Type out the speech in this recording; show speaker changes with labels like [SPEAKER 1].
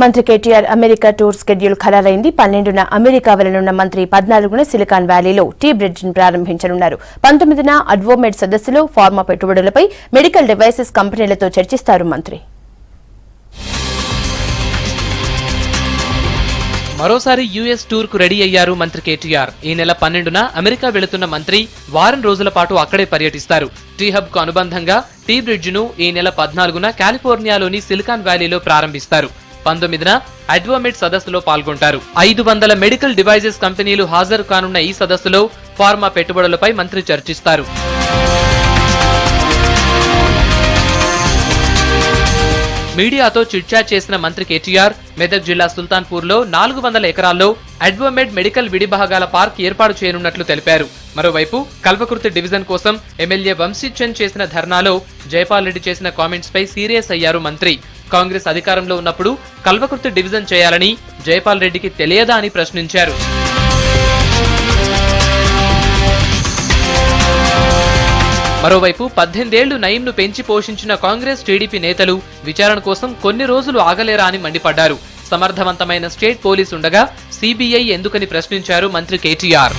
[SPEAKER 1] మంత్రి KTR America tour schedule ఖరారైంది. 12న అమెరికా వెళ్లనున్న మంత్రి 14న సిలికాన్ వ్యాలీలో టీ బ్రిడ్జిని ప్రారంభించనున్నారు. 19న అడ్వోమెడ్ సదస్సులో ఫార్మా పెట్టుబడులపై మెడికల్ డివైసెస్ కంపెనీలతో చర్చిస్తారు మంత్రి.
[SPEAKER 2] మరోసారి యూఎస్ టూర్ కు రెడీ అయ్యారు మంత్రి కేటీఆర్. ఈ నెల 12న అమెరికా వెళుతున్న మంత్రి వారం రోజుల పాటు అక్కడే పర్యటిస్తారు. టీ హబ్ కు అనుబంధంగా టీ బ్రిడ్జ్ ను ఈ నెల 14న కాలిఫోర్నియాలోని సిలికాన్ వ్యాలీలో ప్రారంభిస్తారు. 19న అడ్వోమెడ్ సదస్సులో పాల్గొంటారు. 500 మెడికల్ డివైజెస్ కంపెనీలు హాజరు కానున్న ఈ సదస్సులో ఫార్మా పెట్టుబడులపై మంత్రి చర్చిస్తారు. మీడియాతో చిట్చాట్ చేసిన మంత్రి కేటీఆర్ మెదక్ జిల్లా సుల్తాన్పూర్లో 400 ఎకరాల్లో అడ్వోమెడ్ మెడికల్ విడిభాగాల పార్క్ ఏర్పాటు చేయనున్నట్లు తెలిపారు. మరోవైపు కల్వకుర్తి డివిజన్ కోసం ఎమ్మెల్యే వంశీచంద్ చేసిన ధర్నాలో జైపాల్ రెడ్డి చేసిన కామెంట్స్ పై సీరియస్ అయ్యారు మంత్రి. కాంగ్రెస్ అధికారంలో ఉన్నప్పుడు కల్వకుర్తి డివిజన్ చేయాలని జైపాల్ రెడ్డికి తెలియదా అని ప్రశ్నించారు. మరోవైపు 18 ఏళ్లు నయీంను పెంచి పోషించిన కాంగ్రెస్ టీడీపీ నేతలు విచారణ కోసం కొన్ని రోజులు ఆగలేరా అని మండిపడ్డారు. సమర్థవంతమైన స్టేట్ పోలీస్ ఉండగా సీబీఐ ఎందుకని ప్రశ్నించారు మంత్రి కేటీఆర్.